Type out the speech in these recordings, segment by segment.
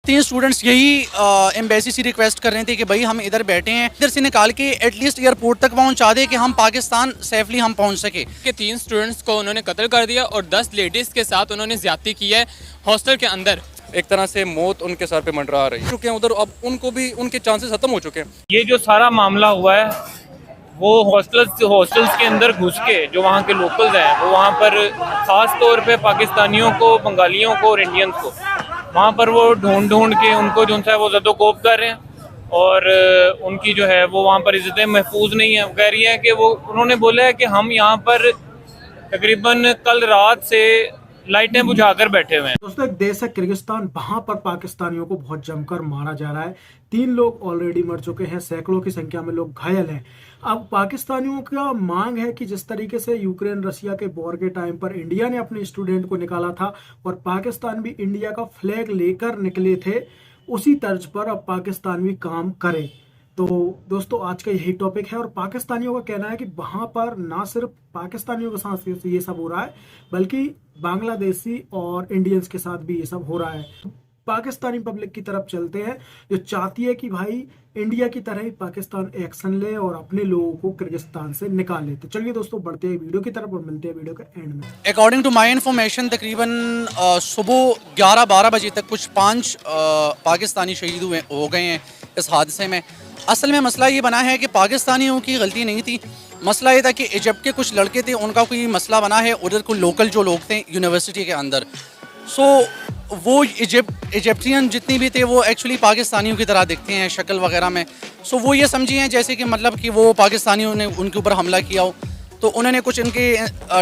3 students यही embassy से request कर रहे थे कि भाई हम इधर बैठे हैं, इधर से निकाल के एटलीस्ट एयरपोर्ट तक पहुंचा दे कि हम पाकिस्तान सेफली हम पहुंच सके। के 3 स्टूडेंट्स को उन्होंने कत्ल कर दिया और 10 लेडीज़ के साथ उन्होंने ज्यादती की है हॉस्टल के अंदर। एक तरह से मौत उनके सर पे मंडरा रही है चुके हैं उधर, अब उनको भी उनके चांसेस खत्म हो चुके हैं। ये जो सारा मामला हुआ है वो हॉस्टल्स के अंदर घुस के जो वहाँ के लोकल्स हैं वो वहाँ पर ख़ास तौर पे पाकिस्तानियों को, बंगालियों को और इंडियंस को वहाँ पर वो ढूंढ के उनको जो है वो ज़दोकोब कर रहे हैं और उनकी जो है वो वहाँ पर इज़्ज़तें महफूज नहीं है। कह रही है कि वो उन्होंने बोला है कि हम यहाँ पर तकरीबन कल रात से लाइटें बुझाकर बैठे हुए हैं। दोस्तों, एक देश है किर्गिस्तान, वहां पर पाकिस्तानियों को बहुत जमकर मारा जा रहा है। 3 लोग ऑलरेडी मर चुके हैं, सैकड़ों की संख्या में लोग घायल हैं। अब पाकिस्तानियों का मांग है कि जिस तरीके से यूक्रेन रशिया के वॉर के टाइम पर इंडिया ने अपने स्टूडेंट को निकाला था और पाकिस्तान भी इंडिया का फ्लैग लेकर निकले थे, उसी तर्ज पर अब पाकिस्तान भी काम करे। तो दोस्तों, आज का यही टॉपिक है और पाकिस्तानियों का कहना है कि वहां पर ना सिर्फ पाकिस्तानियों के साथ ये सब हो रहा है बल्कि बांग्लादेशी और इंडियंस के साथ भी ये सब हो रहा है। पाकिस्तानी पब्लिक की तरफ चलते हैं जो चाहती है कि भाई इंडिया की तरह ही पाकिस्तान एक्शन ले और अपने लोगों को किर्गिस्तान से निकाल ले। तो चलिए दोस्तों, बढ़ते हैं वीडियो की तरफ और मिलते हैं वीडियो के एंड में। अकॉर्डिंग टू माई इन्फॉर्मेशन तकरीबन सुबह 11-12 बजे तक कुछ 5 पाकिस्तानी शहीद हो गए हैं इस हादसे में। असल में मसला ये बना है कि पाकिस्तानियों की गलती नहीं थी। मसला ये था कि इजिप्ट के कुछ लड़के थे, उनका कोई मसला बना है उधर को लोकल जो लोग थे यूनिवर्सिटी के अंदर। सो वो इजिप्टियन जितनी भी थे वो एक्चुअली पाकिस्तानियों की तरह दिखते हैं शक्ल वगैरह में। सो वो ये समझी हैं जैसे कि मतलब कि वो पाकिस्तानियों ने उनके ऊपर हमला किया हो। तो उन्होंने कुछ इनके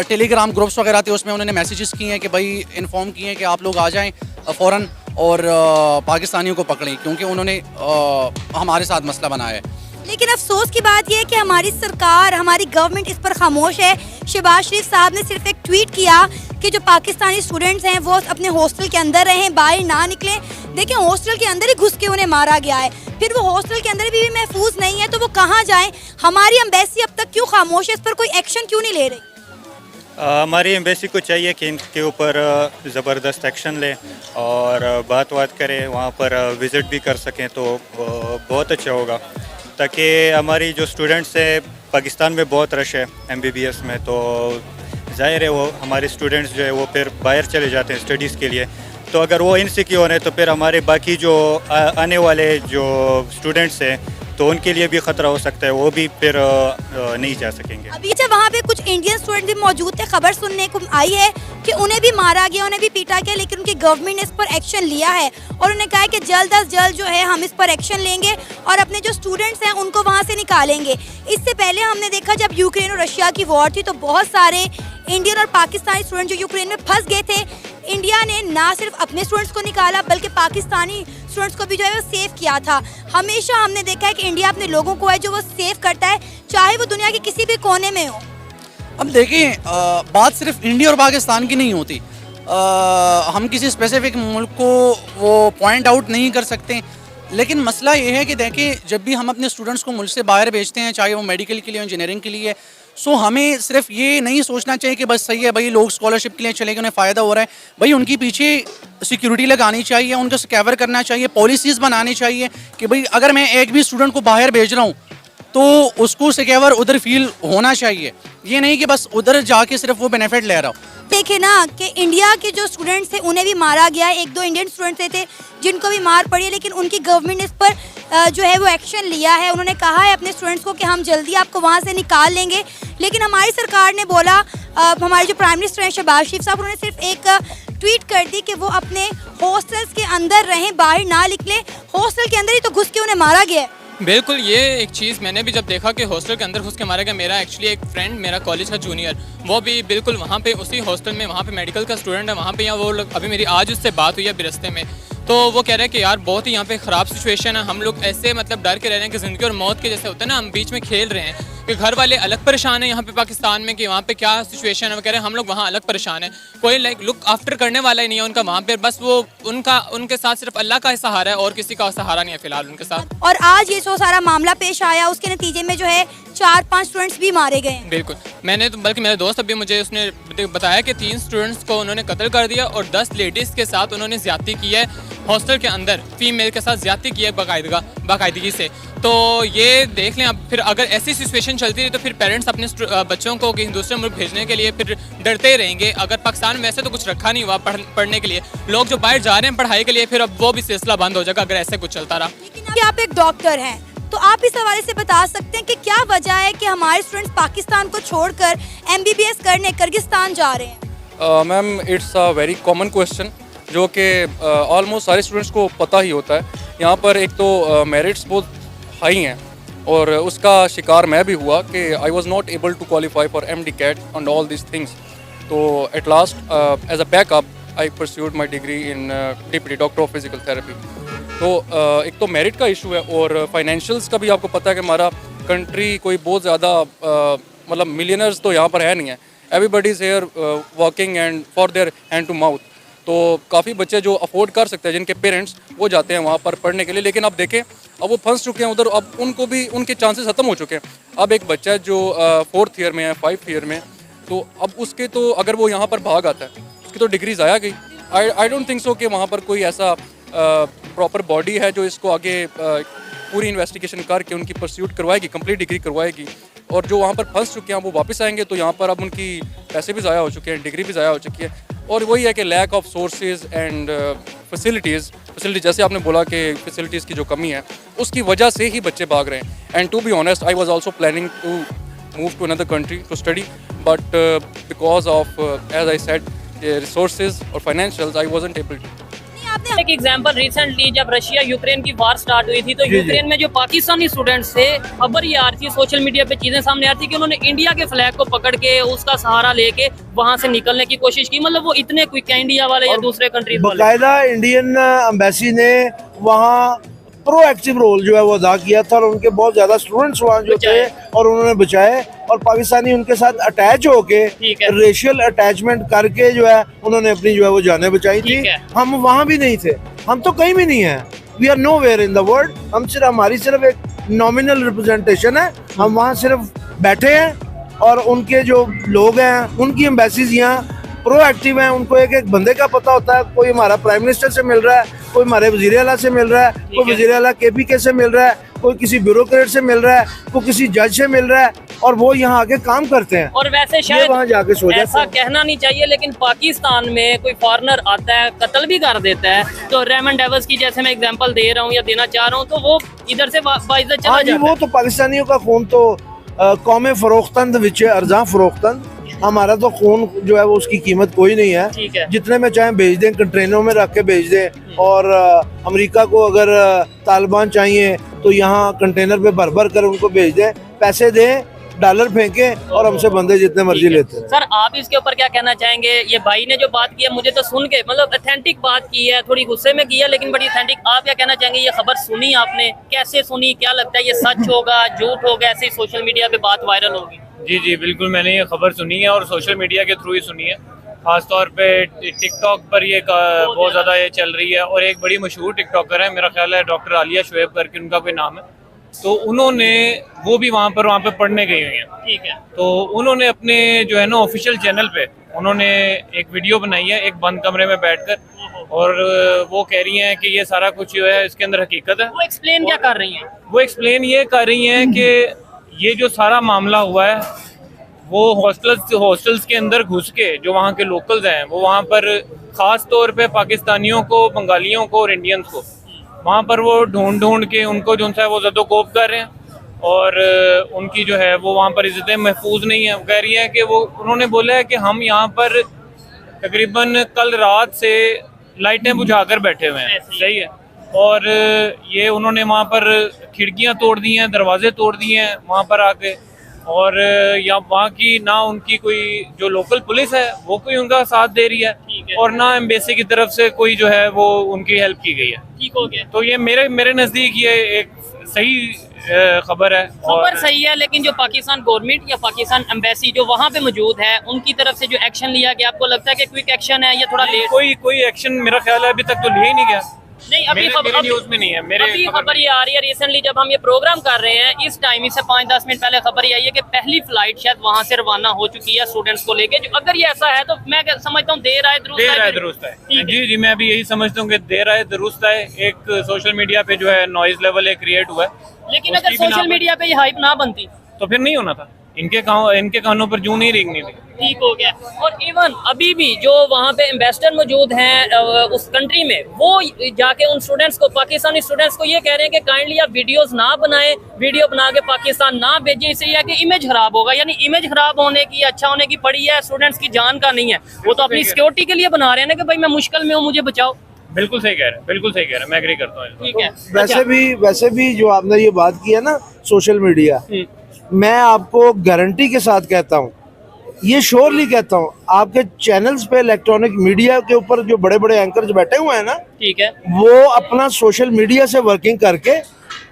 टेलीग्राम ग्रुप्स वगैरह थे, उसमें उन्होंने मैसेजेस किए हैं कि भाई इन्फॉर्म किए हैं कि आप लोग आ जाएं फ़ौरन और पाकिस्तानियों को पकड़ें, क्योंकि उन्होंने हमारे साथ मसला बनाया है। लेकिन अफसोस की बात यह है कि हमारी सरकार, हमारी गवर्नमेंट इस पर खामोश है। शहबाज शरीफ साहब ने सिर्फ एक ट्वीट किया कि जो पाकिस्तानी स्टूडेंट्स हैं वो अपने हॉस्टल के अंदर रहें, बाहर ना निकलें। देखिए, हॉस्टल के अंदर ही घुस के उन्हें मारा गया है, फिर वो हॉस्टल के अंदर भी महफूज नहीं है तो वो कहाँ जाएं? हमारी एम्बेसी अब तक क्यों खामोश है? इस पर कोई एक्शन क्यों नहीं ले रही? हमारी एम्बेसी को चाहिए कि इनके ऊपर ज़बरदस्त एक्शन ले और बात करें, वहाँ पर विज़िट भी कर सकें तो बहुत अच्छा होगा, ताकि हमारी जो स्टूडेंट्स हैं पाकिस्तान में बहुत रश है MBBS में, तो ज़ाहिर है वो हमारे स्टूडेंट्स जो है वो फिर बाहर चले जाते हैं स्टडीज़ के लिए। तो अगर वो इनसिक्योर है तो फिर हमारे बाकी जो आने वाले जो स्टूडेंट्स हैं तो उनके लिए भी ख़तरा हो सकता है, वो भी फिर नहीं जा सकेंगे। अभी जब वहाँ पे कुछ इंडियन स्टूडेंट भी मौजूद थे, खबर सुनने को आई है कि उन्हें भी मारा गया, उन्हें भी पीटा गया, लेकिन उनकी गवर्नमेंट ने इस पर एक्शन लिया है और उन्हें कहा है कि जल्द अज जल्द जो है हम इस पर एक्शन लेंगे और अपने जो स्टूडेंट्स हैं उनको वहाँ से निकालेंगे। इससे पहले हमने देखा जब यूक्रेन और रशिया की वॉर थी तो बहुत सारे इंडियन और पाकिस्तानी स्टूडेंट जो यूक्रेन में फंस गए थे, इंडिया ने ना सिर्फ अपने स्टूडेंट्स को निकाला बल्कि पाकिस्तानी स्टूडेंट्स को भी जो है वो सेव किया था। हमेशा हमने देखा है कि इंडिया अपने लोगों को है जो वो सेव करता है, चाहे वो दुनिया के किसी भी कोने में हो। अब देखिए, बात सिर्फ इंडिया और पाकिस्तान की नहीं होती। हम किसी स्पेसिफिक मुल्क को वो पॉइंट आउट नहीं कर सकते, लेकिन मसला ये है कि देखिए, जब भी हम अपने स्टूडेंट्स को मुल्क से बाहर भेजते हैं, चाहे वो मेडिकल के लिए, इंजीनियरिंग के लिए, सो हमें सिर्फ ये नहीं सोचना चाहिए कि बस सही है भाई लोग स्कॉलरशिप के लिए चले गए, उन्हें फ़ायदा हो रहा है। भाई उनके पीछे सिक्योरिटी लगानी चाहिए, उनको स्कैवर करना चाहिए, पॉलिसीज़ बनानी चाहिए कि भाई अगर मैं एक भी स्टूडेंट को बाहर भेज रहा हूँ तो उसको सिक्योर उधर फील होना चाहिए, ये नहीं कि बस उधर जाके सिर्फ वो बेनिफिट ले रहा हो। देखे ना कि इंडिया के जो स्टूडेंट्स थे उन्हें भी मारा गया है, 1-2 इंडियन स्टूडेंट्स थे जिनको भी मार पड़ी है, लेकिन उनकी गवर्नमेंट ने इस पर जो है वो एक्शन लिया है। उन्होंने कहा है अपने स्टूडेंट्स को कि हम जल्दी आपको वहाँ से निकाल लेंगे, लेकिन हमारी सरकार ने बोला, हमारे जो प्राइम मिनिस्टर हैं शहबाज शरीफ साहब, उन्होंने सिर्फ एक ट्वीट कर दी कि वो अपने हॉस्टल्स के अंदर रहें, बाहर ना निकले। हॉस्टल के अंदर ही तो घुस के उन्हें मारा गया है। बिल्कुल, ये एक चीज़ मैंने भी जब देखा कि हॉस्टल के अंदर घुस के मारा गया। मेरा एक्चुअली एक फ्रेंड, मेरा कॉलेज का जूनियर, वो भी बिल्कुल वहाँ पे उसी हॉस्टल में, वहाँ पे मेडिकल का स्टूडेंट है, वहाँ पे यहाँ वो लोग, अभी मेरी आज उससे बात हुई है बिरस्ते में, तो वो कह रहे हैं कि यार बहुत ही यहाँ पे ख़राब सिचुएशन है, हम लोग ऐसे मतलब डर के रह रहे हैं कि ज़िंदगी और मौत के जैसे होता है ना, हम बीच में खेल रहे हैं कि घर वाले अलग परेशान हैं यहाँ पे पाकिस्तान में कि वहाँ पे क्या सिचुएशन है। वो कह रहे हैं हम लोग वहाँ अलग परेशान हैं, कोई लाइक लुक आफ्टर करने वाला ही नहीं है उनका वहाँ पे, बस वो उनके साथ सिर्फ अल्लाह का सहारा है और किसी का सहारा नहीं है फिलहाल उनके साथ। और आज ये जो सारा मामला पेश आया उसके नतीजे में जो है 4-5 स्टूडेंट्स भी मारे गए हैं। बिल्कुल, मैंने तो बल्कि मेरे दोस्त अभी मुझे उसने बताया कि 3 स्टूडेंट्स को उन्होंने कत्ल कर दिया और 10 लेडीज़ के साथ उन्होंने ज्यादती की है हॉस्टल के अंदर फीमेल के साथ ज्यादती की है बाकायदगी से। तो ये देख लें, अब फिर अगर ऐसी सिचुएशन चलती रही तो फिर पेरेंट्स अपने बच्चों को कहीं दूसरे मुल्क भेजने के लिए फिर डरते ही रहेंगे। अगर पाकिस्तान में वैसे तो कुछ रखा नहीं हुआ पढ़ने के लिए, लोग जो बाहर जा रहे हैं पढ़ाई के लिए, फिर अब वो भी सिलसिला बंद हो जाएगा अगर ऐसे कुछ चलता रहा। लेकिन अभी आप एक डॉक्टर हैं, तो आप इस हवाले से बता सकते हैं कि क्या वजह है कि हमारे स्टूडेंट्स पाकिस्तान को छोड़कर MBBS करने किर्गिस्तान जा रहे हैं? Ma'am, it's a very common question जो कि ऑलमोस्ट सारे स्टूडेंट्स को पता ही होता है। यहाँ पर एक तो मेरिट्स बहुत हाई हैं और उसका शिकार मैं भी हुआ कि I was not able to qualify for MD-CAT and all this things. तो at last as a backup I pursued my degree in DPT, doctor of physical therapy. तो एक तो मेरिट का इशू है और फाइनेंशियल्स का भी आपको पता है कि हमारा कंट्री कोई बहुत ज़्यादा मतलब मिलियनर्स तो यहाँ पर है नहीं है। Everybody is here working and for their hand to mouth. तो काफ़ी बच्चे जो अफोर्ड कर सकते हैं, जिनके पेरेंट्स, वो जाते हैं वहाँ पर पढ़ने के लिए। लेकिन अब देखें, अब वो फंस चुके हैं उधर, अब उनको भी उनके चांसेस ख़त्म हो चुके हैं। अब एक बच्चा है जो 4th ईयर में है, 5th ईयर में, तो अब उसके तो अगर वो यहाँ पर भाग आता है उसकी तो डिग्री ज़ाया गई। आई डोंट थिंक सो कि वहाँ पर कोई ऐसा प्रॉपर बॉडी है जो इसको आगे पूरी इन्वेस्टिगेशन करके उनकी परस्यूट करवाएगी, कंप्लीट डिग्री करवाएगी। और जो वहाँ पर फंस चुके हैं वो वापस आएंगे, तो यहाँ पर अब उनकी पैसे भी ज़ाया हो चुके हैं, डिग्री भी ज़ाया हो चुकी है। और वही है कि lack of sources and facilities जैसे आपने बोला कि फैसिलिटीज़ की जो कमी है उसकी वजह से ही बच्चे भाग रहे हैं। And to be honest, I was also planning to move to another country to study, but because of as I said resources और financials I wasn't able to. एक एग्जांपल, रिसेंटली जब रशिया यूक्रेन की war start हुई थी तो Ukraine में जो Pakistani students थे, खबर ये आ रही थी, सोशल मीडिया पे चीजें सामने आ रही थी कि उन्होंने इंडिया के फ्लैग को पकड़ के उसका सहारा लेके वहां से निकलने की कोशिश की। मतलब वो इतने क्विक है इंडिया वाले या दूसरे कंट्रीज वाले। बाकायदा इंडियन एम्बेसी ने वहाँ प्रोएक्टिव रोल जो है वो अदा किया था और उनके बहुत ज्यादा स्टूडेंट्स वहाँ जो थे और उन्होंने बचाए। और पाकिस्तानी उनके साथ अटैच होके रेशियल अटैचमेंट करके जो है उन्होंने अपनी जो है वो जानें बचाई थी। हम वहाँ भी नहीं थे, हम तो कहीं भी नहीं है, we are nowhere in the world. हम सिर्फ, हमारी सिर्फ एक नॉमिनल रिप्रेजेंटेशन है, हम वहाँ सिर्फ बैठे हैं और उनके जो लोग हैं उनकी एम्बेसीज यहाँ प्रोएक्टिव हैं। उनको एक एक बंदे का पता होता है, कोई हमारा प्राइम मिनिस्टर से मिल रहा है, कोई हमारे वजीर आला से मिल रहा है, कोई वजीर आला KPK से मिल रहा है, कोई किसी ब्यूरोक्रेट से मिल रहा है, कोई किसी जज से मिल रहा है, और वो यहाँ आके काम करते हैं। और वैसे शायद वहाँ जाके सो ऐसा कहना नहीं चाहिए, लेकिन पाकिस्तान में कोई फॉरेनर आता है कत्ल भी कर देता है, तो रेमंड डेविस की जैसे मैं एग्जांपल दे रहा हूँ या देना चाह रहा हूँ, तो वो इधर से बाइज्जत चला जाता है। वो तो पाकिस्तानियों का खून तो कौमे फरोख्तंद विच अर्जा फरोख्तंद, हमारा तो खून जो है वो उसकी कीमत कोई नहीं है। जितने में चाहे भेज दें, कंटेनरों में रख के भेज दें। और अमेरिका को अगर तालिबान चाहिए तो यहाँ कंटेनर पे भर भर कर उनको भेज दें, पैसे दें, डॉलर फेंके और हमसे बंदे जितने मर्जी लेते हैं। सर, आप इसके ऊपर क्या कहना चाहेंगे? ये भाई ने जो बात की है, मुझे तो सुन के मतलब ऑथेंटिक बात की है, थोड़ी गुस्से में की है लेकिन बड़ी ऑथेंटिक। आप क्या कहना चाहेंगे? ये खबर सुनी आपने, कैसे सुनी, क्या लगता है ये सच होगा, झूठ होगा, ऐसे ही सोशल मीडिया पे बात वायरल होगी? जी बिल्कुल, मैंने ये खबर सुनी है और सोशल मीडिया के थ्रू ही सुनी है। खासतौर पे टिकटॉक पर ये बहुत ज़्यादा ये चल रही है। और एक बड़ी मशहूर टिकटॉकर है, मेरा ख्याल है डॉक्टर आलिया शुएब करके उनका कोई नाम है, तो उन्होंने, वो भी वहाँ पर पढ़ने गई हुई हैं। ठीक है। तो उन्होंने अपने जो है ना ऑफिशियल चैनल पे उन्होंने एक वीडियो बनाई है एक बंद कमरे में बैठकर, और वो कह रही हैं कि ये सारा कुछ जो है इसके अंदर हकीकत है। वो एक्सप्लेन क्या कर रही हैं? वो एक्सप्लेन ये कर रही हैं कि ये जो सारा मामला हुआ है वो हॉस्टल्स के अंदर घुस के जो वहाँ के लोकल्स हैं वो वहाँ पर ख़ास तौर पे पाकिस्तानियों को, बंगालियों को और इंडियंस को वहाँ पर वो ढूंढ के उनको जो है वो ज़दोकोब कर रहे हैं, और उनकी जो है वो वहाँ पर इज़्ज़तें महफूज नहीं है। कह रही है कि वो, उन्होंने बोला है कि हम यहाँ पर तकरीबन कल रात से लाइटें बुझाकर बैठे हुए हैं। सही है। और ये उन्होंने वहाँ पर खिड़कियाँ तोड़ दी हैं, दरवाजे तोड़ दिए हैं वहाँ पर आके, और या वहाँ की ना उनकी कोई जो लोकल पुलिस है वो कोई उनका साथ दे रही है, और ना एम्बेसी की तरफ से कोई जो है वो उनकी हेल्प की गई है। ठीक हो गया। तो ये मेरे नज़दीक ये एक सही खबर है। खबर सही है, लेकिन जो पाकिस्तान गवर्नमेंट या पाकिस्तान एम्बेसी जो वहाँ पे मौजूद है उनकी तरफ से जो एक्शन लिया गया, आपको लगता है कि क्विक एक्शन है या थोड़ा लेट? कोई एक्शन मेरा ख्याल है अभी तक तो लिया ही नहीं गया। नहीं, अभी मेरे न्यूज में नहीं है। मेरे अभी खबर ये आ रही है रिसेंटली जब हम ये प्रोग्राम कर रहे हैं इस टाइम से 5-10 मिनट पहले खबर ये आई है कि पहली फ्लाइट शायद वहां से रवाना हो चुकी है स्टूडेंट्स को लेके। अगर ये ऐसा है तो मैं समझता हूँ देर आए दुरुस्त है। जी जी, मैं भी यही समझता हूँ कि देर आए दुरुस्त आए। एक सोशल मीडिया पे जो है नॉइज लेवल एक क्रिएट हुआ है, लेकिन अगर सोशल मीडिया पे ये हाइप ना बनती तो फिर नहीं होना था। इनके कानों पर जूं नहीं रेंगनी थी। ठीक हो गया। और इवन अभी भी जो वहाँ पे एम्बेसडर मौजूद हैं उस कंट्री में, वो जाके उन स्टूडेंट्स को, पाकिस्तानी स्टूडेंट्स को ये कह रहे हैं कि काइंडली आप वीडियोस ना बनाएं, वीडियो बना के पाकिस्तान ना भेजें, इससे यह है कि इमेज खराब होगा। यानी इमेज खराब होने की, अच्छा होने की पड़ी है, स्टूडेंट्स की जान का नहीं है। वो तो अपनी सिक्योरिटी के लिए बना रहे हैं ना कि भाई मैं मुश्किल में हूँ, मुझे बचाओ। बिल्कुल सही कह रहे हैं, बिल्कुल सही कह रहे हैं, मैं एग्री करता हूँ। ठीक है। वैसे भी जो आपने ये बात की है ना सोशल मीडिया, मैं आपको गारंटी के साथ कहता हूँ, ये श्योरली कहता हूँ, आपके चैनल्स पे इलेक्ट्रॉनिक मीडिया के ऊपर जो बड़े बड़े एंकर्स बैठे हुए हैं ना, ठीक है, वो अपना सोशल मीडिया से वर्किंग करके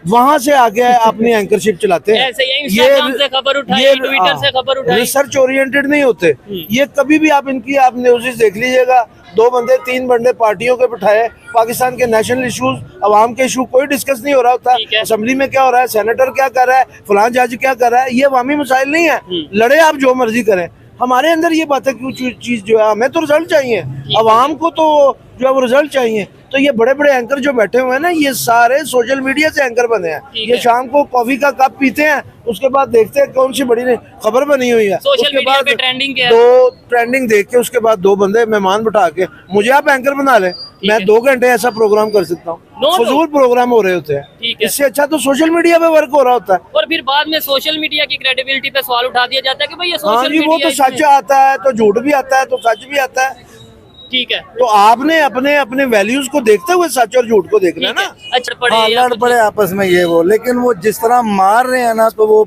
वहां से आगे अपनी एंकरशिप चलाते हैं। ऐसे ये इंस्टाग्राम से खबर उठाई, ट्विटर से खबर उठाई, रिसर्च ओरिएंटेड नहीं होते ये। कभी भी आप इनकी आप न्यूज़ देख लीजिएगा, 2 बंदे 3 बंदे पार्टियों के बिठाए, पाकिस्तान के नेशनल इश्यूज, अवाम के इशू कोई डिस्कस नहीं हो रहा होता। असेंबली में क्या हो रहा है, सेनेटर क्या कर रहा है, फलान जज क्या कर रहा है, ये अवामी मसाइल नहीं है। लड़े आप जो मर्जी करें, हमारे अंदर ये बात है क्यों चीज जो है, हमें तो रिजल्ट चाहिए, अवाम को तो जो है वो रिजल्ट चाहिए। तो ये बड़े बड़े एंकर जो बैठे हुए हैं ना, ये सारे सोशल मीडिया से एंकर बने हैं। ये शाम को कॉफी का कप पीते हैं, उसके बाद देखते हैं कौन सी बड़ी खबर बनी हुई है, उसके बाद दो ट्रेंडिंग देख के उसके बाद 2 बंदे मेहमान बिठा के मुझे आप एंकर बना ले, मैं 2 घंटे ऐसा प्रोग्राम कर सकता हूँ। फजूल प्रोग्राम हो रहे होते हैं, इससे अच्छा तो सोशल मीडिया पे वर्क हो रहा होता है। और फिर बाद में सोशल मीडिया की क्रेडिबिलिटी पे सवाल उठा दिया जाता है कि भाई ये सोशल मीडिया, वो तो सच आता है तो झूठ भी आता है, तो सच भी आता है। ठीक है, तो आपने अपने अपने वैल्यूज को देखते हुए सच और झूठ को देखना है ना। अच्छा पड़े लड़ पड़े आपस में ये वो, लेकिन वो जिस तरह मार रहे हैं ना, तो वो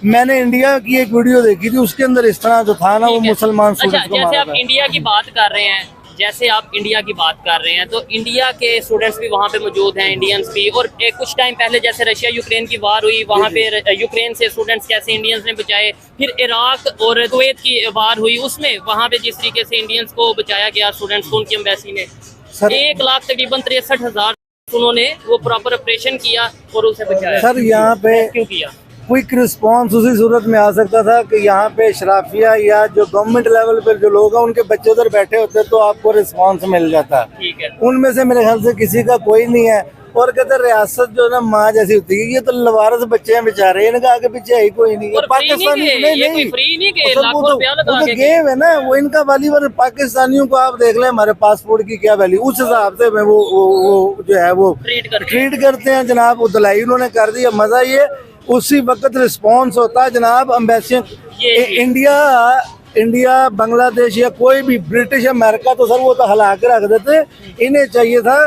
मैंने इंडिया की एक वीडियो देखी थी, उसके अंदर इस तरह जो था ना, वो मुसलमान स्टूडेंट्स को मार रहा है। जैसे आप इंडिया की बात कर रहे हैं, तो इंडिया के स्टूडेंट्स भी वहाँ पे मौजूद हैं, इंडियंस भी। और कुछ टाइम पहले जैसे रशिया यूक्रेन की वार हुई, वहाँ पे यूक्रेन से स्टूडेंट्स कैसे इंडियंस ने बचाए। फिर इराक और कुवैत की वार हुई, उसमें वहाँ पे जिस तरीके से इंडियंस को बचाया गया, स्टूडेंट्स को उनकी एम्बेसी ने 1 लाख तकरीबन 63,000 उन्होंने वो प्रॉपर ऑपरेशन किया और उसे बचाया। सर यहाँ पे क्यों किया? क्विक रिस्पांस उसी सूरत में आ सकता था कि यहाँ पे शराफिया या जो गवर्नमेंट लेवल पर जो लोग हैं उनके बच्चे उधर बैठे होते तो आपको रिस्पांस मिल जाता। ठीक है। उनमें से मेरे ख्याल से किसी का कोई नहीं है। और कहते रियासत जो ना माँ जैसी होती है, ये तो लवारस बच्चे हैं बेचारे, इनका आगे पीछे ही कोई नहीं है। पाकिस्तानी गेम है ना वो, इनका वैल्यू पाकिस्तानियों को आप देख लें, हमारे पासपोर्ट की क्या वैल्यू, उस हिसाब से वो जो है वो ट्रीट करते हैं जनाब। वो दलाई उन्होंने कर दिया, मजा ये उसी वक्त रिस्पॉन्स होता है जनाब। अम्बेसी इंडिया बांग्लादेश या कोई भी ब्रिटिश अमेरिका तो सर वो तो हिला के रख देते। इन्हें चाहिए था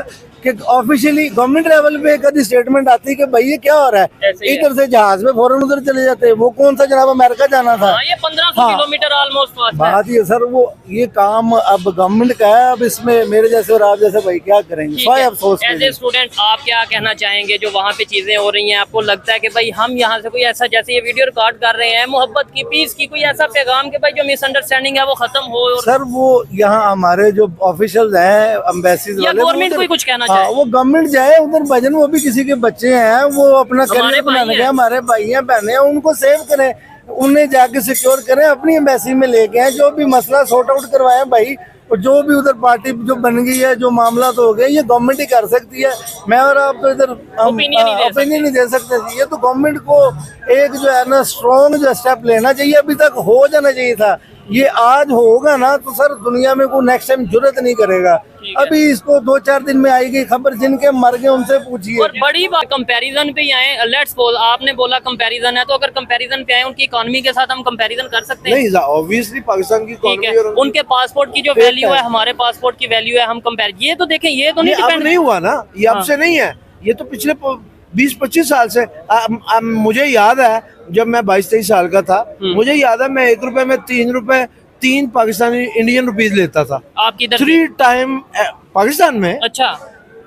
कि ऑफिशियली गवर्नमेंट लेवल पे कभी स्टेटमेंट आती कि भाई ये क्या हो रहा है, इधर से जहाज में फौरन उधर चले जाते। वो कौन सा जनाब अमेरिका जाना था, ये 1500 किलोमीटर ऑलमोस्ट बात ये सर। वो ये काम अब गवर्नमेंट का है, अब इसमें मेरे जैसे और आप जैसे भाई क्या करेंगे, स्वाय अफसोस। एज ए स्टूडेंट आप क्या कहना चाहेंगे जो वहाँ पे चीजें हो रही हैं? आपको लगता है कि भाई हम यहाँ से कोई ऐसा, जैसे ये वीडियो रिकॉर्ड कर रहे हैं, मोहब्बत की, पीस की, कोई ऐसा पैगाम के भाई जो मिसअंडरस्टैंडिंग है वो खत्म हो? सर वो यहाँ हमारे जो ऑफिशियल हैं अम्बेसीज वाले, गवर्नमेंट को कुछ कहना चाहिए, वो गवर्नमेंट जाए उधर भजन, वो भी किसी के बच्चे हैं, वो अपना करियर बनाने गए, हमारे भाई हैं बहने हैं, उनको सेव करें, उन्हें जाके सिक्योर करें, अपनी एम्बेसी में लेके आए, जो भी मसला सॉर्ट आउट करवाए भाई। और जो भी उधर पार्टी जो बन गई है, जो मामला तो हो गया, ये गवर्नमेंट ही कर सकती है। मैं और आप तो इधर ओपिनियन नहीं दे सकते। ये तो गवर्नमेंट को एक जो है ना स्ट्रॉन्ग जो स्टेप लेना चाहिए, अभी तक हो जाना चाहिए था। ये आज होगा ना तो सर दुनिया में कोई नेक्स्ट टाइम जरूरत नहीं करेगा। अभी इसको 2-4 दिन में आएगी खबर, जिनके मर गए उनसे पूछिए। और बड़ी बात कंपैरिजन पे ही आए, लेट्स बोल आपने बोला कंपैरिजन है, तो अगर कंपैरिजन पे आए उनकी इकोनॉमी के साथ हम कंपैरिजन कर सकते हैं? नहीं, ऑब्वियसली पाकिस्तान की इकोनॉमी और उनके पासपोर्ट की जो वैल्यू है, हमारे पासपोर्ट की वैल्यू है, हम कंपेयर, ये तो देखें, ये तो नहीं नहीं हुआ ना, ये अब से नहीं है, ये तो पिछले 20-25 साल से। मुझे याद है जब मैं 22-23 साल का था, मुझे याद है मैं 1 रुपए में 3 पाकिस्तानी इंडियन रुपीज लेता था। आपकी 3 टाइम पाकिस्तान में। अच्छा,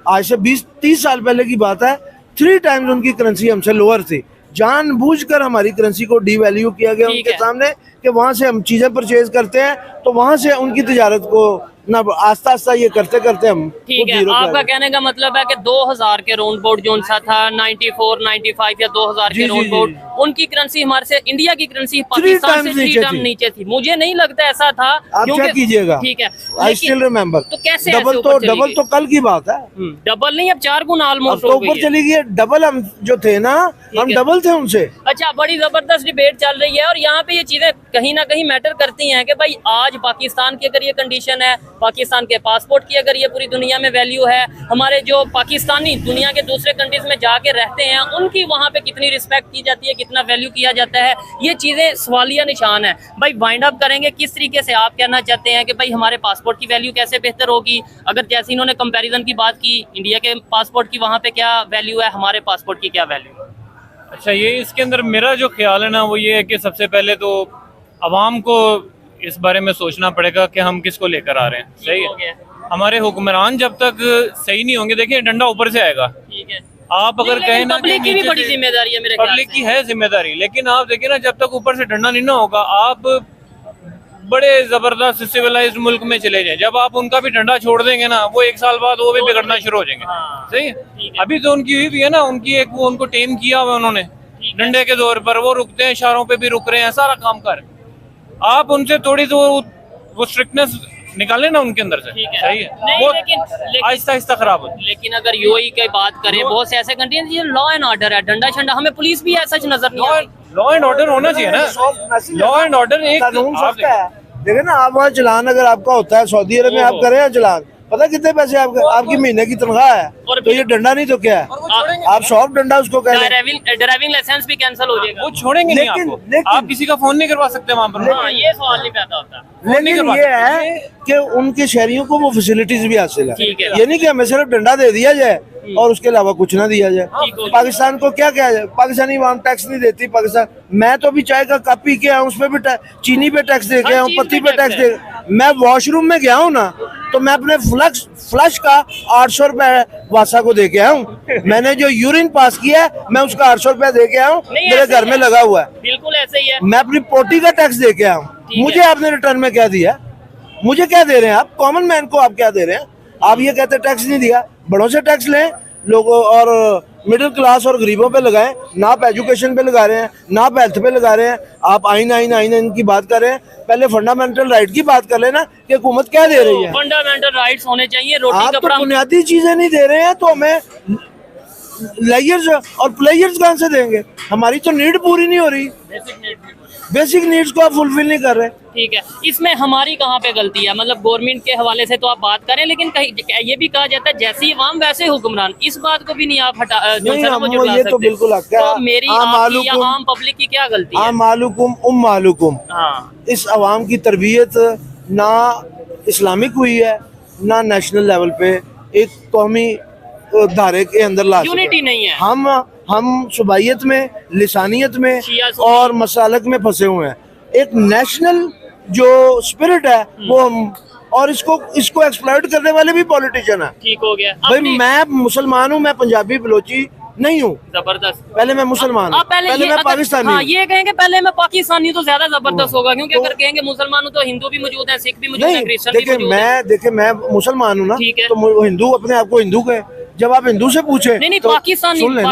आज से 20-30 साल पहले की बात है, 3 टाइम्स उनकी करेंसी हमसे लोअर थी। जानबूझकर हमारी करेंसी को डीवैल्यू किया गया उनके सामने कि वहां से हम चीजें परचेज करते हैं तो वहां से उनकी तिजारत को ना आस्ता आस्ता ये करते करते हम ठीक है, आपका कहने का मतलब है कि 2000 के राउंड बोर्ड जो सा था 94, 95 या 2000 के राउंड बोर्ड, उनकी करेंसी हमारे से, इंडिया की करेंसी पाकिस्तान से 3 टाइम नीचे थी। मुझे नहीं लगता ऐसा था। आप चेक कीजिएगा, ठीक है, आई स्टिल रिमेम्बर। तो कैसे डबल तो कल की बात है, डबल नहीं, अब 4 गुना ऑलमोस्ट तो ऊपर चली गई। डबल हम जो थे ना, हम डबल थे उनसे। अच्छा, बड़ी जबरदस्त डिबेट चल रही है और यहाँ पे ये चीजें कहीं ना कहीं मैटर करती हैं कि भाई आज पाकिस्तान की अगर ये कंडीशन है, पाकिस्तान के पासपोर्ट की अगर ये पूरी दुनिया में वैल्यू है, हमारे जो पाकिस्तानी दुनिया के दूसरे कंट्रीज में जाके रहते हैं उनकी वहाँ पे कितनी रिस्पेक्ट की जाती है, कितना वैल्यू किया जाता है, ये चीजें सवालिया निशान है। भाई वाइंड अप करेंगे किस तरीके से, आप कहना चाहते हैं कि भाई हमारे पासपोर्ट की वैल्यू कैसे बेहतर होगी? अगर जैसे इन्होंने कंपैरिजन की बात की, इंडिया के पासपोर्ट की वहाँ पे क्या वैल्यू है, हमारे पासपोर्ट की क्या वैल्यू है? अच्छा, ये इसके अंदर मेरा जो ख्याल है ना वो ये है कि सबसे पहले तो अवाम को इस बारे में सोचना पड़ेगा कि हम किसको लेकर आ रहे हैं। सही है, हमारे हुक्मरान जब तक सही नहीं होंगे, देखिए डंडा ऊपर से आएगा। ठीक है, आप अगर कहें ना, पब्लिक की भी बड़ी जिम्मेदारी है मेरे ख्याल से। पब्लिक की है जिम्मेदारी, लेकिन आप देखिए ना, जब तक ऊपर से डंडा नहीं ना होगा, आप बड़े जबरदस्त सिविलाइज्ड मुल्क में चले जाएं, जब आप उनका भी डंडा छोड़ देंगे ना, वो 1 साल बाद वो भी बिगड़ना शुरू हो जाएंगे। सही है, अभी तो उनकी हुई भी है ना, उनकी एक वो उनको टेम किया हुआ उन्होंने डंडे के दौर पर, वो रुकते हैं, इशारों पे भी रुक रहे हैं, सारा काम कर। आप उनसे थोड़ी तो वो स्ट्रिक्टनेस निकाले ना उनके अंदर से। सही है, वो आहिस्ता आहिस्ता खराब होती है। लेकिन अगर यूएई की बात करें, बहुत से ऐसे कंट्री हैं ये लॉ एंड ऑर्डर है, डंडा शंडा, हमें पुलिस भी ऐसा नजर नहीं आती। लॉ एंड ऑर्डर होना चाहिए ना, लॉ एंड ऑर्डर एक कानून सबका है। देखिए ना, आप वहाँ चलान अगर आपका होता है, सऊदी अरब में आप करें चलान, पता कितने पैसे आपकी महीने की तनख्वाह है, तो ये डंडा नहीं तो क्या है? आप सॉफ्ट डंडा उसको कह ड्राइविंग लाइसेंस भी कैंसिल हो जाएगा, वो छोड़ेंगे नहीं आपको। आप किसी का फोन नहीं करवा सकते वहाँ पर। हाँ, ये सवाल नहीं पैदा होता। लेकिन ये है कि उनके शहरियों को वो फैसिलिटीज भी हासिल है। ये नहीं कि हमें सिर्फ डंडा दे दिया जाए और उसके अलावा कुछ ना दिया जाए। पाकिस्तान को क्या किया जाए? पाकिस्तानी आवाम टैक्स नहीं देती। पाकिस्तान, मैं तो अभी चाय का कप पी के आया हूँ, उस पर भी चीनी पे टैक्स दे के आया हूँ, पत्ती पे टैक्स दे। मैं वॉशरूम में गया हूँ ना, तो मैं अपने फ्लश का 800 रुपए वासा को दे के आया हूँ। मैंने जो यूरिन पास किया है, मैं उसका 800 रुपया दे के आया हूँ, मेरे घर में लगा हुआ है। बिल्कुल ऐसे ही है। मैं अपनी पोटी का टैक्स दे के आया हूँ। मुझे आपने रिटर्न में क्या दिया? मुझे क्या दे रहे हैं आप? कॉमन मैन को आप क्या दे रहे हैं? आप ये कहते टैक्स नहीं दिया। बड़ों से टैक्स लें लोगों, और मिडिल क्लास और गरीबों पे लगाएं। ना आप एजुकेशन पे लगा रहे हैं, ना आप हेल्थ पे लगा रहे हैं। आप आइन की बात कर रहे हैं। पहले फंडामेंटल राइट की बात कर लेना कि हुकूमत क्या दे रही है। फंडामेंटल राइट्स होने चाहिए, रोटी आप कपड़ा। तो बुनियादी चीजें नहीं दे रहे हैं, तो हमें लेयर्स और प्लेयर्स कहाँ से देंगे? हमारी तो नीड पूरी नहीं हो रही, बेसिक नीड्स को आप फुलफिल नहीं कर रहे। ठीक है, इसमें हमारी कहाँ पे गलती है? मतलब गवर्नमेंट के हवाले से तो आप बात करें, लेकिन कहीं ये भी कहा जाता है जैसी अवाम वैसे हुक्मरान। इस बात को भी नहीं आप हटा ये तो बिल्कुल तो मेरी या आम पब्लिक की क्या गलती है? मालूकुम इस अवाम की तरबियत ना इस्लामिक हुई है, ना नेशनल लेवल पे एक कौमी धारे के अंदर ला यूनिटी नहीं है। हम सुबाइयत में, लिसानियत में और मसालक में फंसे हुए हैं। एक नेशनल जो स्पिरिट है वो और इसको एक्सप्लॉइट करने वाले भी पॉलिटिशियन है। ठीक हो गया भाई, मैं मुसलमान हूँ, मैं पंजाबी बलोची नहीं हूँ। जबरदस्त। पहले मैं मुसलमान हूँ, पहले मैं पाकिस्तानी। हाँ, ये कहेंगे पहले मैं पाकिस्तानी तो ज्यादा जबरदस्त होगा, क्योंकि अगर कहेंगे मुसलमान हूँ तो हिंदू भी मौजूद है, सिख भी मौजूद है, क्रिश्चियन भी मौजूद है। देखिए मैं मुसलमान हूँ ना, तो हिंदू अपने आप को हिंदू कहे। जब आप हिंदू से पूछे नहीं, तो पाकिस्तानी, सुन ले,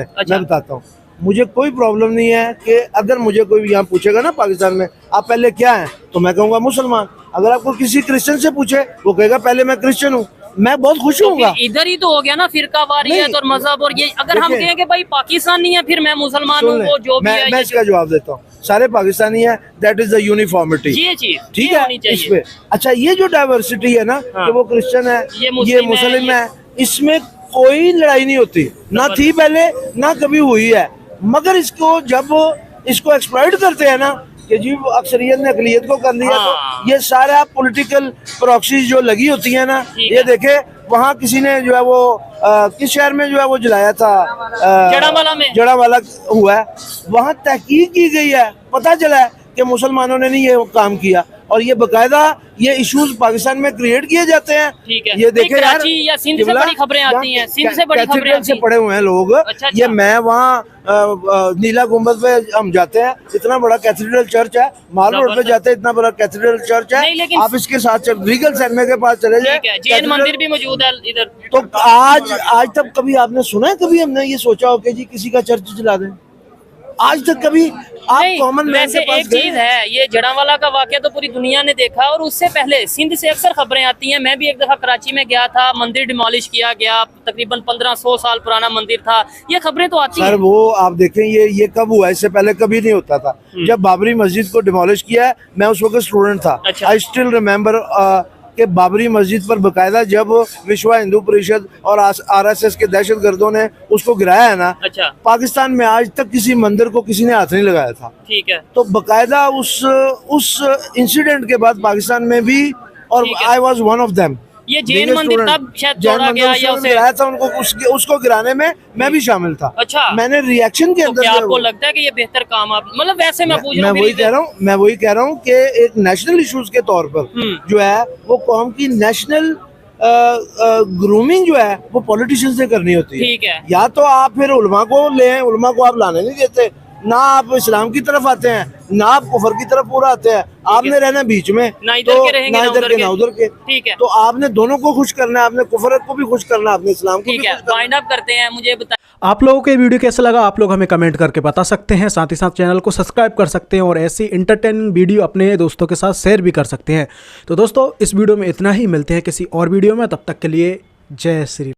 अच्छा। मैं बताता हूँ। मुझे कोई प्रॉब्लम नहीं है कि अगर मुझे कोई यहाँ पूछेगा ना पाकिस्तान में आप पहले क्या हैं, तो मैं कहूँगा मुसलमान। अगर आपको किसी क्रिश्चियन से पूछे, वो कहेगा पहले मैं क्रिश्चियन हूँ। मैं बहुत खुश हूँ। इधर ही तो हो गया ना फिरका वारियत और मजहब और ये। अगर हम कहें कि भाई पाकिस्तानी है, फिर मैं मुसलमान हूँ, वो जो भी है। मैं इसका जवाब देता हूँ, सारे पाकिस्तानी है। That is the uniformity. ये चीज ठीक है इस पे। अच्छा, ये जो डाइवर्सिटी है ना, कि वो क्रिश्चियन है, ये मुस्लिम है, इसमें कोई लड़ाई नहीं होती, ना थी पहले, ना कभी हुई है। मगर जब इसको एक्सप्लॉइट करते हैं ना कि जी अक्सरियत ने अकलियत को कर लिया, तो ये सारा पॉलिटिकल प्रॉक्सीज जो लगी होती है ना, ये देखे वहाँ किसी ने जो है वो किस शहर में जो है वो जलाया था, जड़ावाला हुआ है, वहाँ तहकीक की गई है, पता चला है कि मुसलमानों ने नहीं ये काम किया। और ये बकायदा ये इश्यूज पाकिस्तान में क्रिएट किए जाते हैं। ठीक है, ये देखे यार, कराची या सिंध से बड़ी खबरें आती हैं, सिंध से बड़ी खबरें आती से हैं। पढ़े हुए हैं लोग। अच्छा। ये मैं वहाँ नीला गुम्बद पे हम जाते हैं, इतना बड़ा कैथेड्रल चर्च है, माल रोड पे जाते हैं, इतना बड़ा कैथेड्रल चर्च नहीं, है। लेकिन आप इसके साथ रीगल सिनेमा के पास चले जाए, ठीक है, जैन मंदिर भी मौजूद है इधर। तो आज तक कभी आपने सुना है, कभी हमने ये सोचा हो कि जी किसी का चर्च चला दें? आज तक कभी आप नहीं, कॉमन मैन वैसे के पास एक चीज है, ये जड़ावाला का वाकया तो पूरी दुनिया ने देखा, और उससे पहले सिंध से अक्सर खबरें आती हैं। मैं भी एक दफा कराची में गया था, मंदिर डिमोलिश किया गया, तकरीबन 1500 साल पुराना मंदिर था, ये खबरें तो आती सर हैं। वो आप देखें ये कब हुआ, इससे पहले कभी नहीं होता था। जब बाबरी मस्जिद को डिमोलिश किया है, मैं उस वक्त स्टूडेंट था। अच्छा। आई स्टिल रिमेम्बर कि बाबरी मस्जिद पर बकायदा जब विश्व हिंदू परिषद और आरएसएस के दहशतगर्दों ने उसको गिराया है ना, अच्छा। पाकिस्तान में आज तक किसी मंदिर को किसी ने हाथ नहीं लगाया था। ठीक है, तो बकायदा उस इंसिडेंट के बाद पाकिस्तान में भी, और ठीक है। I was one of them. ये जैन मंदिर तब शायद तोड़ा गया या उसे गिराया था उनको, उसको गिराने में मैं भी शामिल था। अच्छा। मैंने रिएक्शन के तो अंदर क्या जो आपको है लगता है कि ये बेहतर काम आप, मतलब वैसे मैं पूछ मैं रहा हूँ वही कह रहा हूँ कि एक नेशनल इश्यूज के तौर पर जो है वो कौम की नेशनल ग्रूमिंग जो है वो पॉलिटिशियन से करनी होती है। ठीक है। या तो आप फिर उलमा को ले आए, उलमा को आप लाने नहीं देते, ना आप इस्लाम की तरफ आते हैं, ना आप कुफर की तरफ पूरा आते हैं, आपने रहना बीच में, ना इधर के रहेंगे, ना ना इधर उधर के ना उधर के। ठीक है, तो आपने दोनों को खुश करना है, आपने कुफरत को भी खुश करना है, आपने इस्लाम को भी ठीक है, खुश करना है। वाइंड अप करते हैं। मुझे बताइए आप लोगों को ये वीडियो कैसा लगा, आप लोग हमें कमेंट करके बता सकते हैं। साथ ही साथ चैनल को सब्सक्राइब कर सकते हैं और ऐसी इंटरटेनिंग वीडियो अपने दोस्तों के साथ शेयर भी कर सकते हैं। तो दोस्तों इस वीडियो में इतना ही, मिलते हैं किसी और वीडियो में, तब तक के लिए जय श्री।